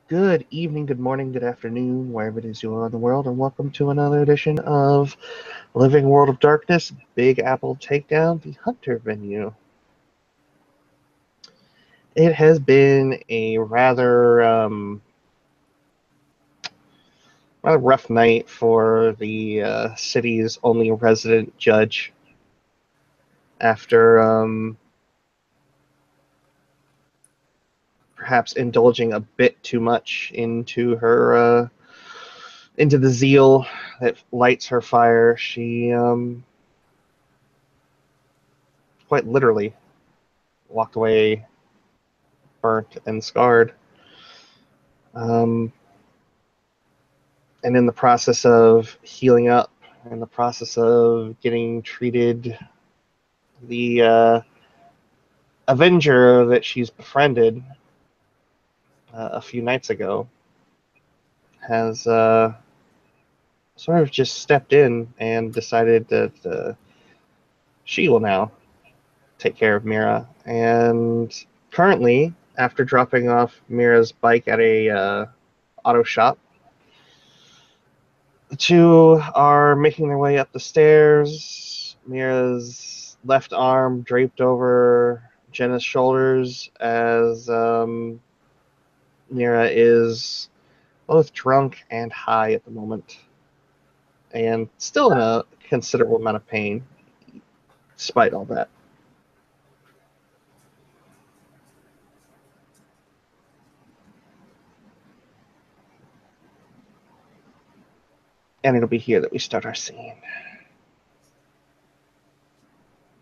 Good evening, good morning, good afternoon, wherever it is you are in the world, and welcome to another edition of Living World of Darkness, Big Apple Takedown, the Hunter venue. It has been a rather rough night for the city's only resident judge after perhaps indulging a bit too much into the zeal that lights her fire. She quite literally walked away burnt and scarred. Um, and in the process of healing up, in the process of getting treated, the Avenger that she's befriended a few nights ago has sort of just stepped in and decided that she will now take care of Mira. And currently, after dropping off Mira's bike at a auto shop, the two are making their way up the stairs. Mira's left arm draped over Jenna's shoulders as Mira is both drunk and high at the moment, and still in a considerable amount of pain, despite all that. And it'll be here that we start our scene.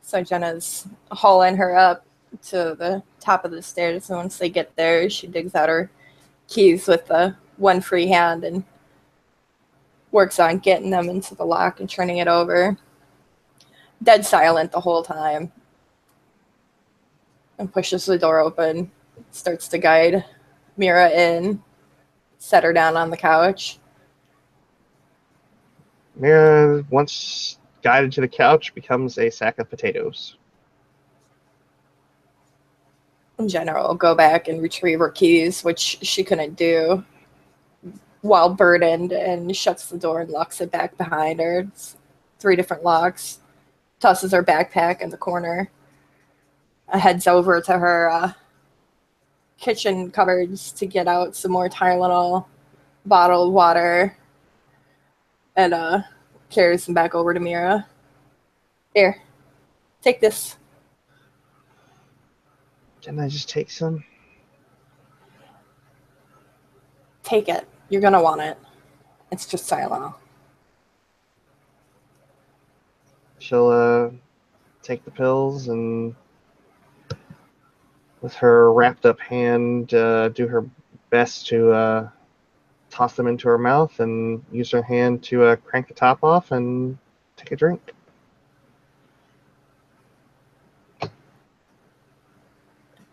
So Jenna's hauling her up to the top of the stairs, and once they get there, she digs out her keys with the one free hand and works on getting them into the lock and turning it over. Dead silent the whole time. And pushes the door open, starts to guide Mira in, set her down on the couch. Mira, once guided to the couch, becomes a sack of potatoes. Jenna will go back and retrieve her keys, which she couldn't do while burdened, and shuts the door and locks it back behind her. It's 3 different locks. Tosses her backpack in the corner. Heads over to her kitchen cupboards to get out some more Tylenol, bottled water, and carries them back over to Mira. Here, take this. Can I just take some? Take it. You're gonna want it. It's just Tylenol. She'll take the pills and, with her wrapped up hand, do her best to toss them into her mouth and use her hand to crank the top off and take a drink.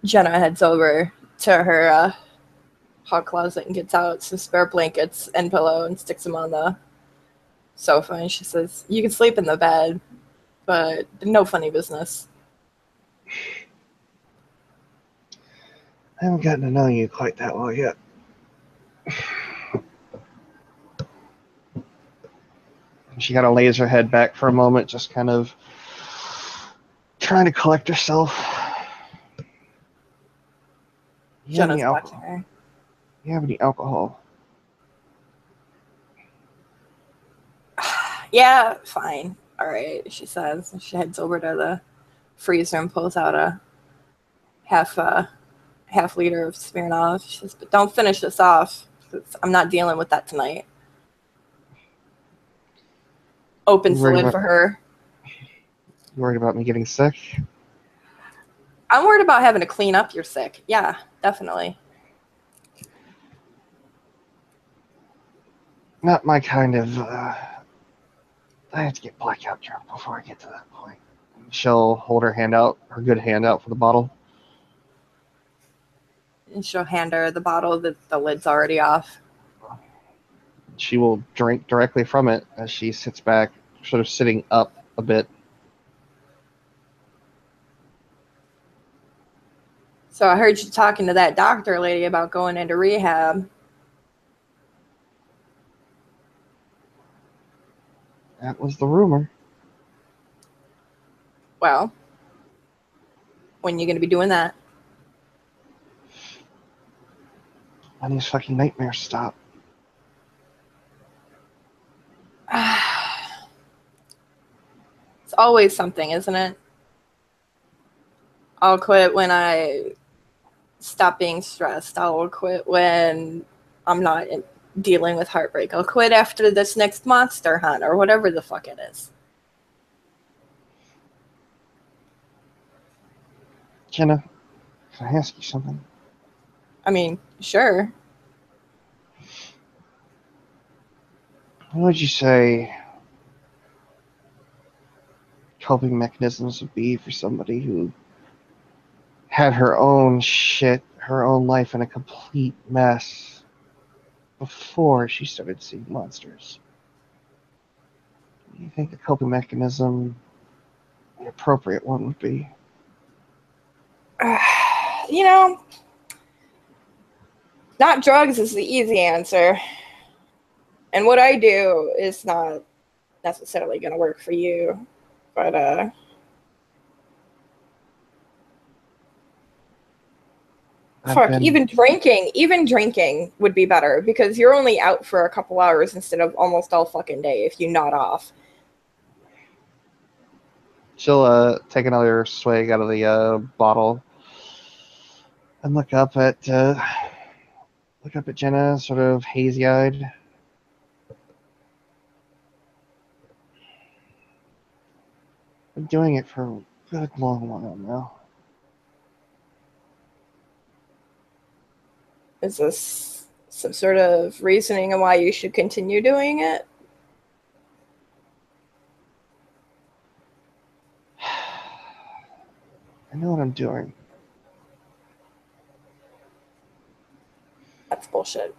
Jenna heads over to her hot closet and gets out some spare blankets and pillow and sticks them on the sofa, and she says, "You can sleep in the bed, but no funny business." I haven't gotten to know you quite that well yet. She kind of lays her head back for a moment, just kind of trying to collect herself. Jenna's watching her. You have any alcohol? Yeah, fine. All right, she says. She heads over to the freezer and pulls out a half liter of Smirnoff. She says, "But don't finish this off. I'm not dealing with that tonight." Opens the lid for her. You worried about me getting sick? I'm worried about having to clean up your sick. Yeah, definitely. Not my kind of... I have to get blackout drunk before I get to that point. She'll hold her hand out, her good hand out for the bottle. And she'll hand her the bottle that the lid's already off. She will drink directly from it as she sits back, sort of sitting up a bit. So I heard you talking to that doctor lady about going into rehab. That was the rumor. Well, when are you going to be doing that? When these fucking nightmares stop. It's always something, isn't it? I'll quit when I stop being stressed. I'll quit when I'm not dealing with heartbreak. I'll quit after this next monster hunt or whatever the fuck it is. Jenna, can I ask you something? I mean, sure. What would you say coping mechanisms would be for somebody who had her own shit, her own life in a complete mess before she started seeing monsters? What do you think the coping mechanism, the appropriate one, would be? You know, not drugs is the easy answer. And what I do is not necessarily going to work for you. But, fuck, even drinking would be better because you're only out for a couple hours instead of almost all fucking day if you nod off. She'll take another swig out of the bottle and look up at Jenna, sort of hazy-eyed. Been doing it for a good long while now. Is this some sort of reasoning on why you should continue doing it? I know what I'm doing. That's bullshit.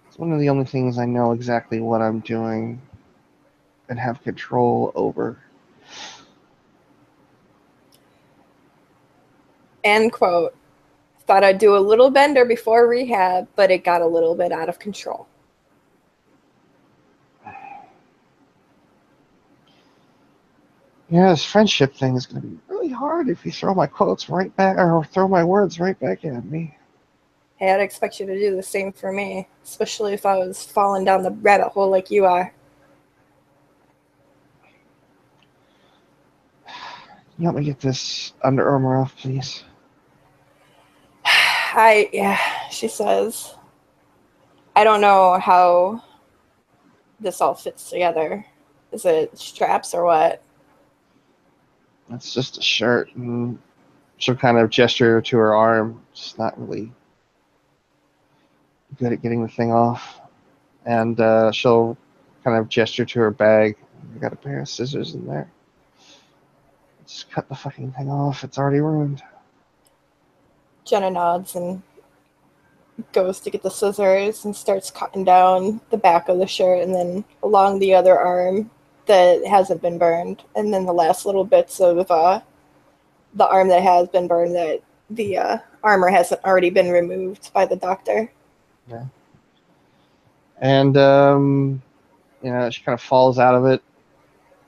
It's one of the only things I know exactly what I'm doing and have control over. End quote. Thought I'd do a little bender before rehab, but it got a little bit out of control. Yeah, this friendship thing is going to be really hard if you throw my quotes right back or throw my words right back at me. Hey, I'd expect you to do the same for me, especially if I was falling down the rabbit hole like you are. Can you help me get this Under Armour off, please? Yeah, she says. I don't know how this all fits together. Is it straps or what? It's just a shirt, and she'll kind of gesture to her arm. Just not really good at getting the thing off. And she'll kind of gesture to her bag. I got a pair of scissors in there. Just cut the fucking thing off. It's already ruined. Jenna nods and goes to get the scissors and starts cutting down the back of the shirt and then along the other arm that hasn't been burned, and then the last little bits of the arm that has been burned that the armor hasn't already been removed by the doctor. Yeah. And she kind of falls out of it.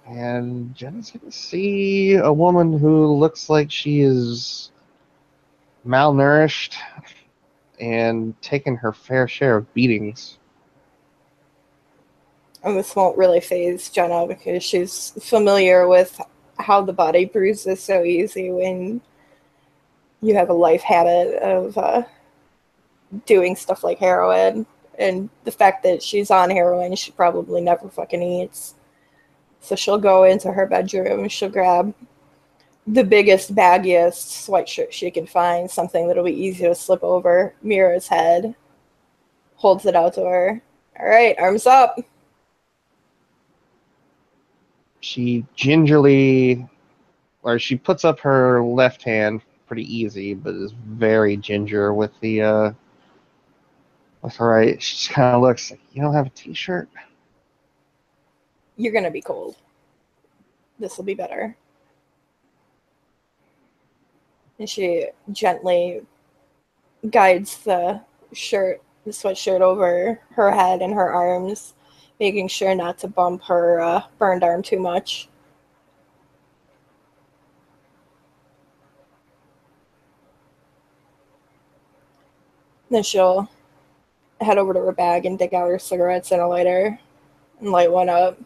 And Jenna's going to see a woman who looks like she is malnourished and taken her fair share of beatings. And this won't really faze Jenna because she's familiar with how the body bruises so easy when you have a life habit of doing stuff like heroin. And the fact that she's on heroin, she probably never fucking eats. So she'll go into her bedroom and she'll grab the biggest, baggiest sweatshirt she can find, something that'll be easy to slip over Mira's head, holds it out to her. All right, arms up. She gingerly, or she puts up her left hand pretty easy, but is very ginger with the with her right. She just kind of looks like, you don't have a t-shirt? You're going to be cold. This will be better. And she gently guides the shirt the sweatshirt over her head and her arms, making sure not to bump her burned arm too much. Then she'll head over to her bag and dig out her cigarettes and a lighter and light one up,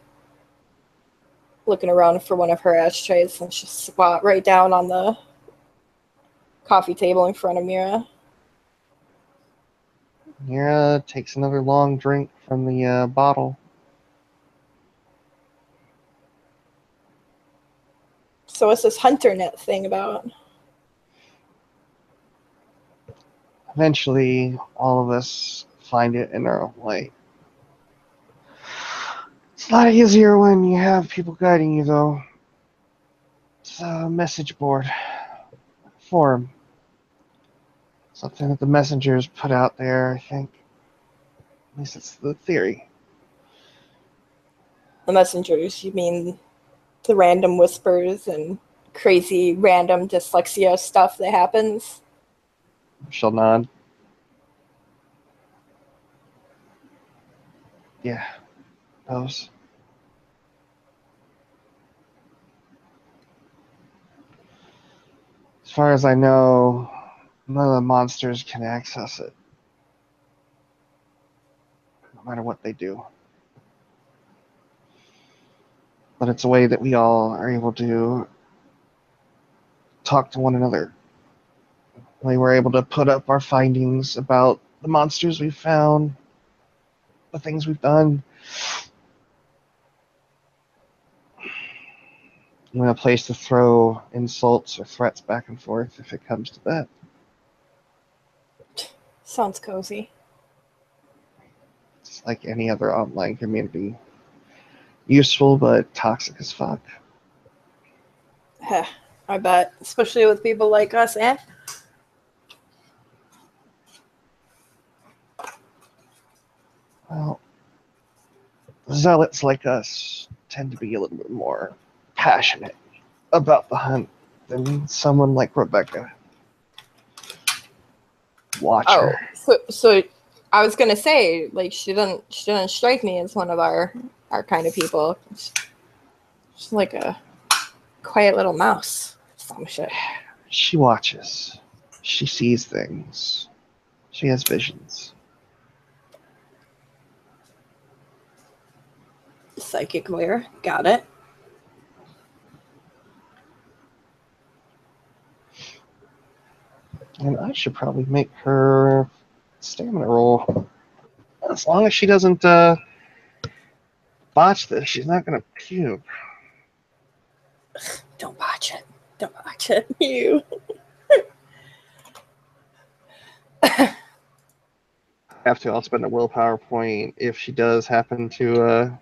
looking around for one of her ashtrays, and she'll squat right down on the coffee table in front of Mira. Mira takes another long drink from the bottle. So what's this hunter net thing about? Eventually, all of us find it in our own way. It's a lot easier when you have people guiding you, though. It's a message board. Forum. Something that the messengers put out there, I think. At least it's the theory. The messengers, you mean the random whispers and crazy random dyslexia stuff that happens? She'll nod. Yeah, those. As far as I know, none of the monsters can access it. No matter what they do. But it's a way that we all are able to talk to one another. We were able to put up our findings about the monsters we've found, the things we've done. And a place to throw insults or threats back and forth if it comes to that. Sounds cozy. It's like any other online community. Useful, but toxic as fuck. Heh, I bet. Especially with people like us, eh? Well, zealots like us tend to be a little bit more passionate about the hunt than someone like Rebecca. Watcher. Oh, so I was gonna say, like, she doesn't strike me as one of our kind of people. She's like a quiet little mouse. Some shit. She watches. She sees things. She has visions. Psychic layer. Got it. And I should probably make her stamina roll. As long as she doesn't botch this, she's not going to puke. Don't watch it. Don't watch it. You. Have to. I'll spend a willpower point if she does happen to.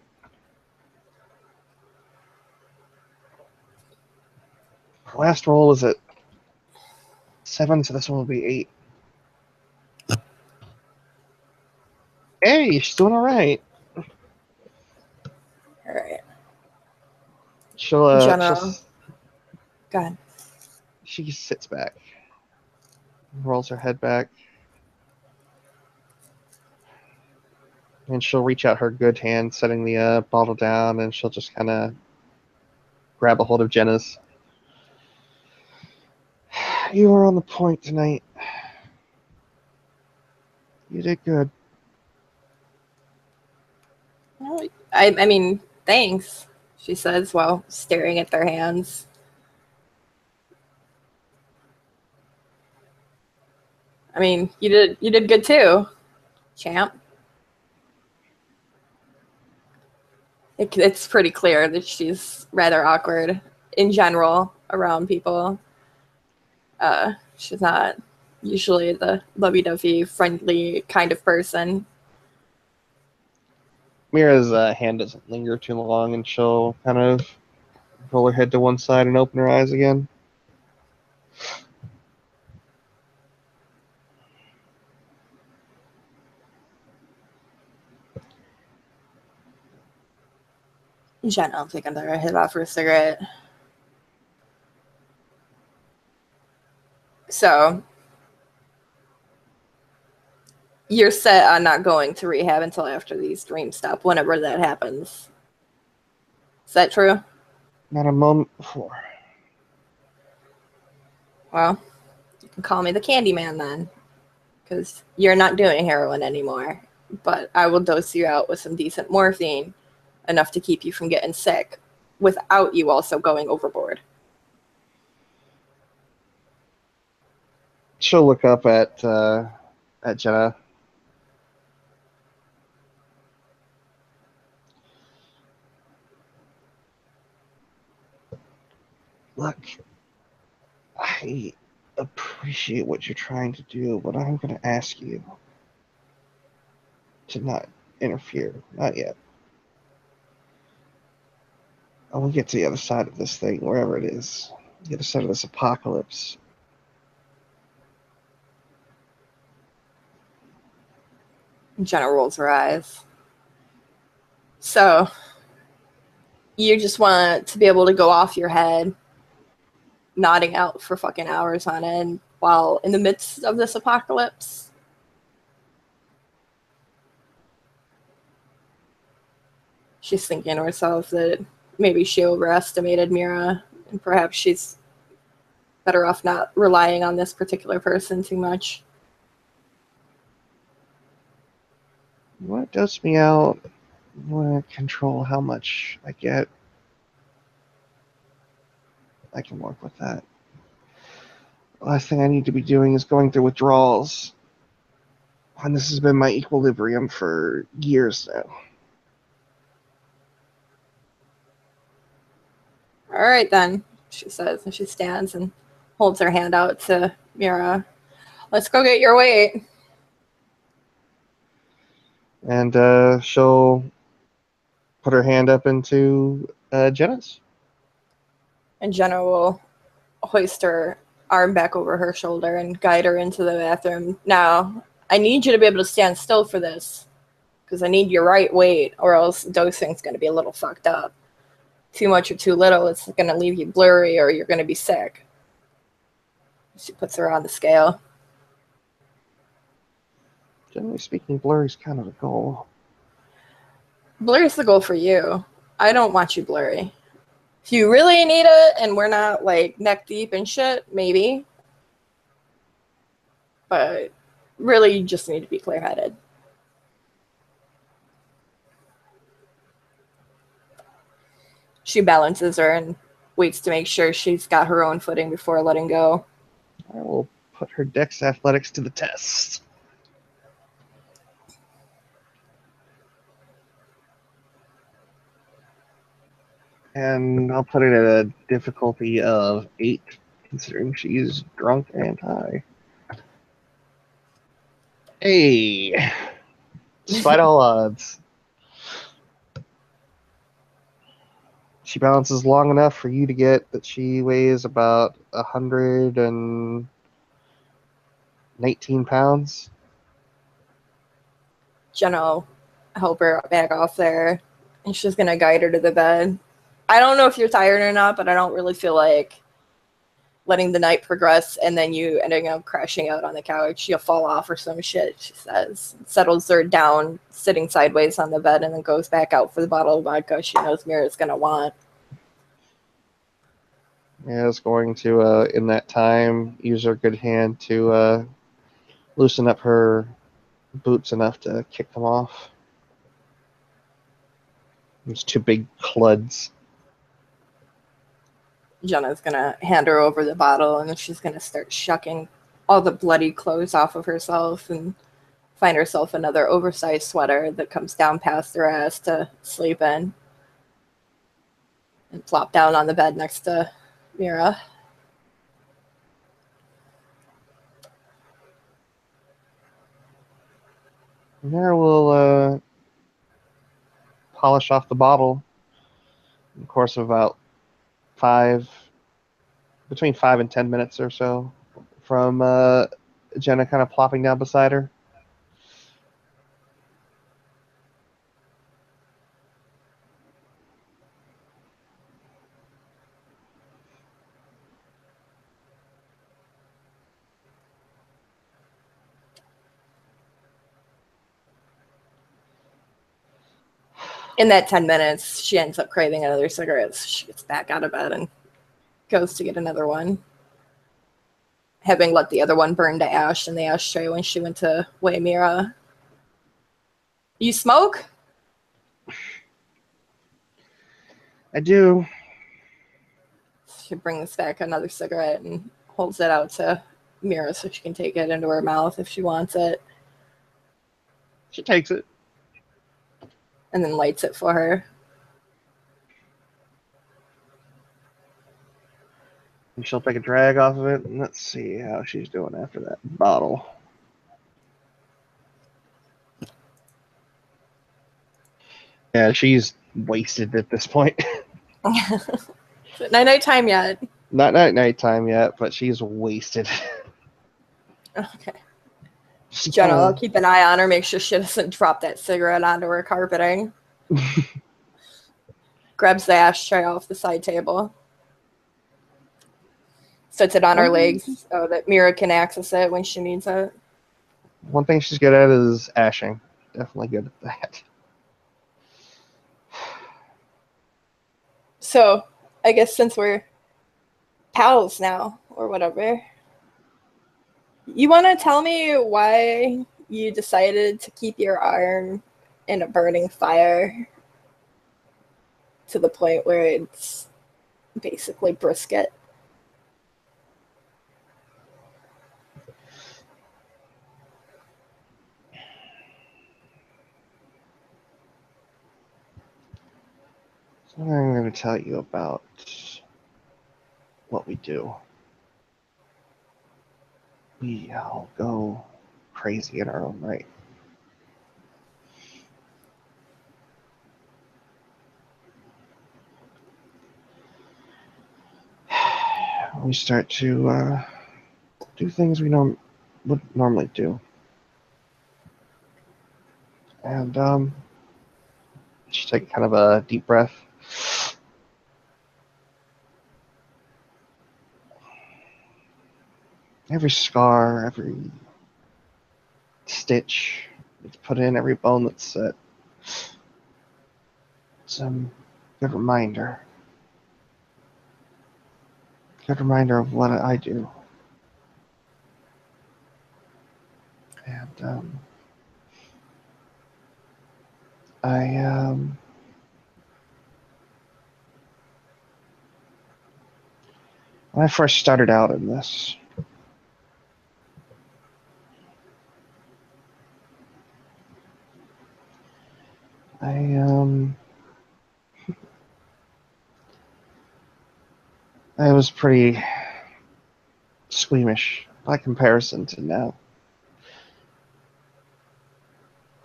Last roll was at 7, so this one will be 8. Hey, she's doing all right. All right. She'll. Jenna. Go ahead. She sits back, rolls her head back, and she'll reach out her good hand, setting the bottle down, and she'll just kind of grab a hold of Jenna's. You were on the point tonight. You did good. Well, I mean, thanks, she says while staring at their hands. I mean, you did good too, champ. It's pretty clear that she's rather awkward in general around people. She's not usually the lovey-dovey, friendly kind of person. Mira's hand doesn't linger too long, and she'll kind of roll her head to one side and open her eyes again. Jenna will take another hit off her cigarette. So, You're set on not going to rehab until after these dreams stop, whenever that happens. Is that true? Not a moment before. Well, you can call me the Candyman then, because you're not doing heroin anymore. But I will dose you out with some decent morphine, enough to keep you from getting sick, without you also going overboard. She'll look up at Jenna. Look, I appreciate what you're trying to do, but I'm going to ask you to not interfere. Not yet. I will get to the other side of this thing, wherever it is. The other side of this apocalypse. Jenna rolls her eyes. So, you just want to be able to go off your head, nodding out for fucking hours on end while in the midst of this apocalypse? She's thinking to herself that maybe she overestimated Mira, and perhaps she's better off not relying on this particular person too much. You want to dose me out? You want to control how much I get? I can work with that. The last thing I need to be doing is going through withdrawals. And this has been my equilibrium for years now. All right, then, she says, and she stands and holds her hand out to Mira. Let's go get your weight. And she'll put her hand up into Jenna's. And Jenna will hoist her arm back over her shoulder and guide her into the bathroom. Now, I need you to be able to stand still for this, because I need your right weight, or else dosing's going to be a little fucked up. Too much or too little, it's going to leave you blurry, or you're going to be sick. She puts her on the scale. Generally speaking, blurry's kind of a goal. Blurry's the goal for you. I don't want you blurry. If you really need it and we're not like neck deep and shit, maybe. But really, you just need to be clear headed. She balances her and waits to make sure she's got her own footing before letting go. I will put her dex athletics to the test. And I'll put it at a difficulty of 8, considering she's drunk and high. Hey! Despite all odds. She balances long enough for you to get that she weighs about 119 pounds. Jenna will help her back off there, and she's going to guide her to the bed. I don't know if you're tired or not, but I don't really feel like letting the night progress and then you ending up crashing out on the couch. You'll fall off or some shit, she says. Settles her down, sitting sideways on the bed, and then goes back out for the bottle of vodka she knows Mira's going to want. Yeah, is going to, in that time, use her good hand to loosen up her boots enough to kick them off. There's 2 big cluds. Jenna's going to hand her over the bottle, and then she's going to start shucking all the bloody clothes off of herself and find herself another oversized sweater that comes down past her ass to sleep in and plop down on the bed next to Mira. Mira will polish off the bottle in the course of about between 5 and 10 minutes or so from Jenna kind of plopping down beside her. In that 10 minutes, she ends up craving another cigarette. So she gets back out of bed and goes to get another one, having let the other one burn to ash in the ashtray when she went to weigh Mira. You smoke? I do. She brings back another cigarette and holds it out to Mira so she can take it into her mouth if she wants it, She takes it. and then lights it for her. And she'll take a drag off of it, and let's see how she's doing after that bottle. Yeah, she's wasted at this point. Is it night time yet? Not nighttime yet, but she's wasted. Okay. She Jenna, I'll kinda, keep an eye on her, make sure she doesn't drop that cigarette onto her carpeting. Grabs the ashtray off the side table. Sets it on her legs so that Mira can access it when she needs it. One thing she's good at is ashing. Definitely good at that. So, I guess since we're pals now, or whatever, you want to tell me why you decided to keep your arm in a burning fire to the point where it's basically brisket? So I'm going to tell you about what we do. We all go crazy in our own right. We start to do things we would normally do. And just take kind of a deep breath. Every scar, every stitch that's put in, every bone that's set. It's a good reminder. Good reminder of what I do. And when I first started out in this, I was pretty squeamish by comparison to now.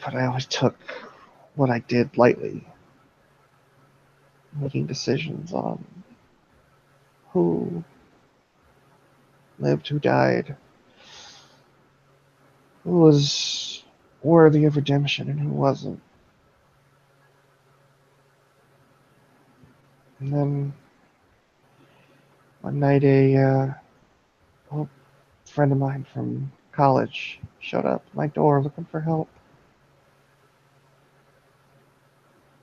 But I always took what I did lightly, making decisions on who lived, who died, who was worthy of redemption and who wasn't. And then one night a friend of mine from college showed up at my door looking for help.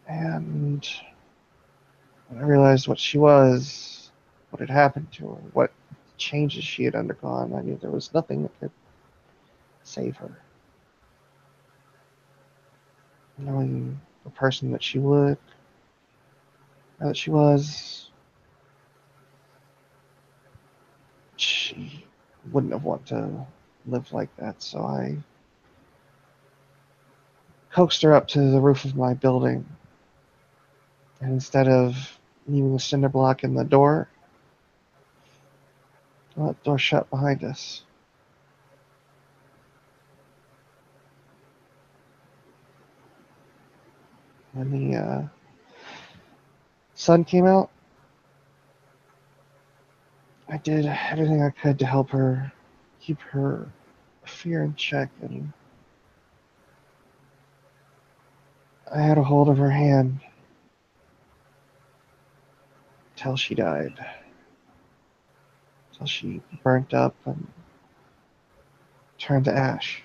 And when I realized what she was, what had happened to her, what changes she had undergone, I knew there was nothing that could save her. Knowing the person that she was, she wouldn't have wanted to live like that. So I coaxed her up to the roof of my building, and instead of leaving the cinder block in the door, I let the door shut behind us. When the sun came out, I did everything I could to help her keep her fear in check, and I had a hold of her hand till she died, till she burnt up and turned to ash.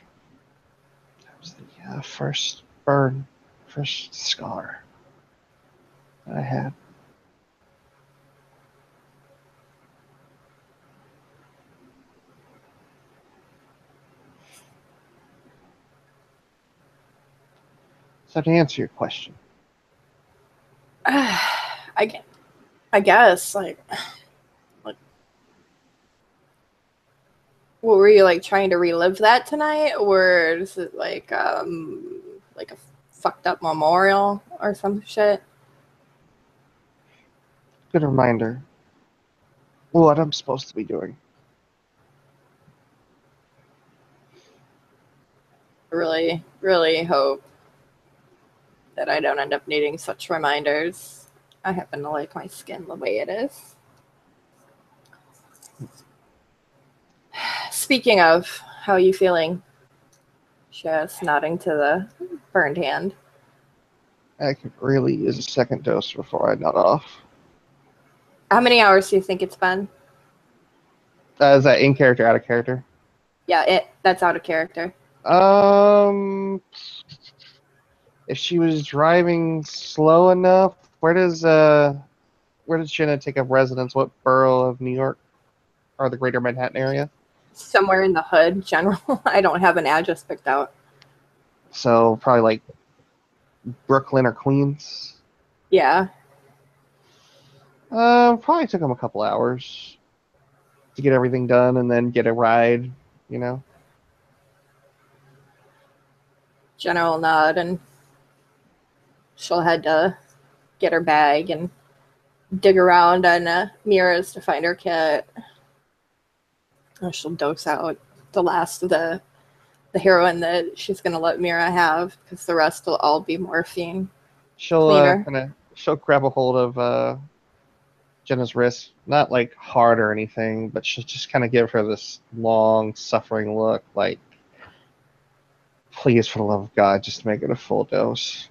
That was the first burn, first scar. I had. So to answer your question, I guess like what were you like trying to relive that tonight, or is it like a fucked up memorial or some shit? good reminder what I'm supposed to be doing. Really, really hope that I don't end up needing such reminders. I happen to like my skin the way it is. Speaking of, how are you feeling? Just nodding to the burned hand. I could really use a second dose before I nut off. How many hours do you think it's been? Is that in character, out of character? Yeah, that's out of character. Um, if she was driving slow enough, where does Jenna take up residence? What borough of New York or the greater Manhattan area? Somewhere in the hood, general. I don't have an address picked out. So probably like Brooklyn or Queens. Yeah. Probably took them a couple hours to get everything done and then get a ride, you know. General nod, and she'll head to get her bag and dig around on mirrors to find her kit. And she'll dose out the last of the heroin that she's going to let Mira have, because the rest will all be morphine. Cleaner. She'll grab a hold of Jenna's wrist, not like hard or anything, but she'll just kind of give her this long, suffering look, like, please, for the love of God, just make it a full dose.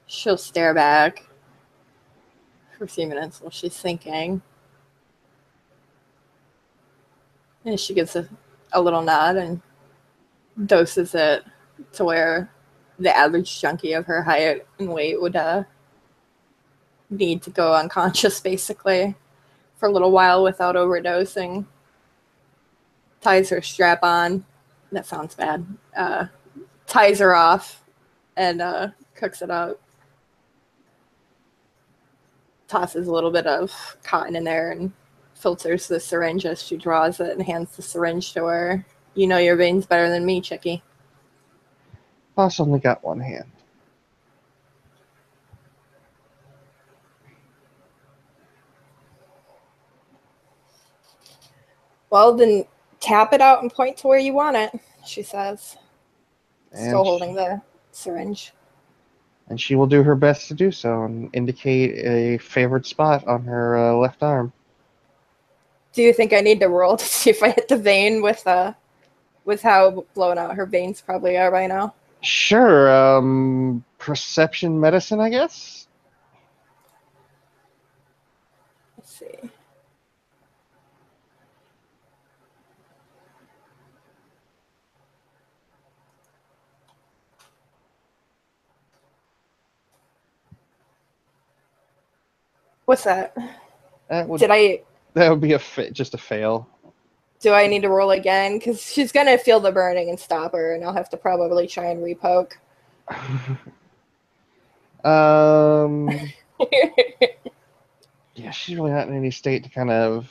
She'll stare back for a few minutes while she's thinking. And she gives a little nod and doses it to where the average junkie of her height and weight would need to go unconscious, basically, for a little while without overdosing. Ties her strap on. That sounds bad. Ties her off and cooks it up. Tosses a little bit of cotton in there and filters the syringe as she draws it and hands the syringe to her. You know your veins better than me, chickie. Boss only got one hand. Well, then tap it out and point to where you want it, she says, still holding the syringe. And she will do her best to do so and indicate a favorite spot on her left arm. Do you think I need to roll to see if I hit the vein with how blown out her veins probably are by now? Sure. Perception medicine, I guess? Let's see. What's that? That would be just a fail. Do I need to roll again? Because she's going to feel the burning and stop her, and I'll have to probably try and repoke. Yeah, she's really not in any state to kind of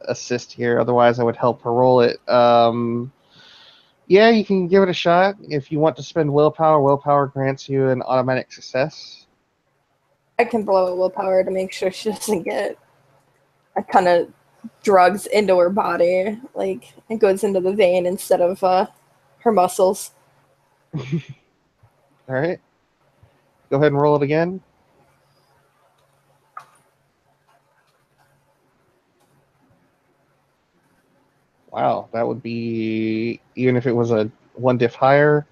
assist here. Otherwise, I would help her roll it. Yeah, you can give it a shot. If you want to spend willpower, willpower grants you an automatic success. I can blow a willpower to make sure she doesn't get a ton of drugs into her body. Like, it goes into the vein instead of her muscles. All right. Go ahead and roll it again. Wow, that would be, even if it was a one diff higher,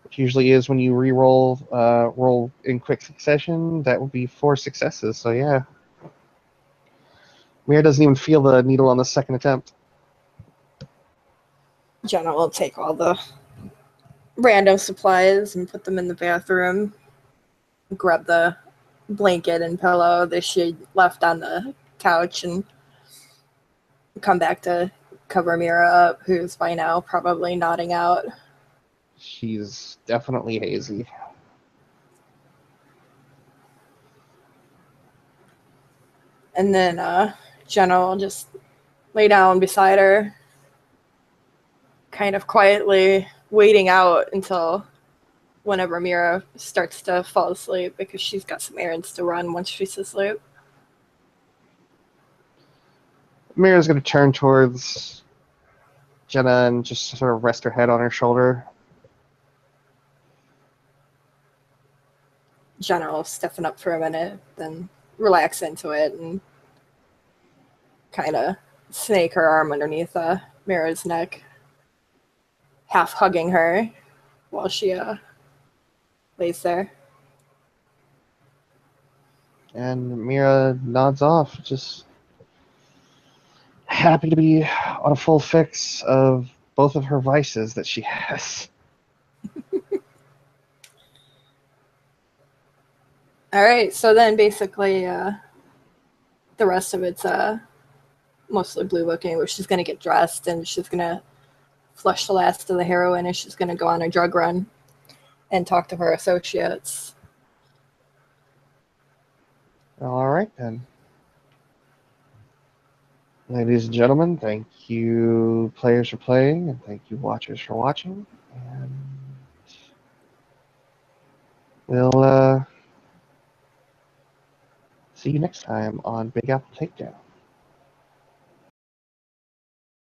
which usually is when you re-roll roll in quick succession, that would be 4 successes. So yeah. Mira doesn't even feel the needle on the second attempt. Jenna will take all the random supplies and put them in the bathroom. grab the blanket and pillow that she left on the couch and come back to cover Mira up, who's by now probably nodding out. She's definitely hazy. And then Jenna will just lay down beside her, kind of quietly waiting out until whenever Mira starts to fall asleep, because she's got some errands to run once she's asleep. Mira's going to turn towards Jenna and just sort of rest her head on her shoulder. Jenna will stiffen up for a minute, then relax into it and kind of snake her arm underneath Mira's neck, half hugging her while she lays there. And Mira nods off, just happy to be on a full fix of both of her vices that she has. All right, so then basically the rest of it's mostly blue booking, where she's going to get dressed and she's going to flush the last of the heroin and she's going to go on a drug run and talk to her associates. All right, then. Ladies and gentlemen, thank you, players, for playing, and thank you, watchers, for watching. And we'll see you next time on Big Apple Takedown.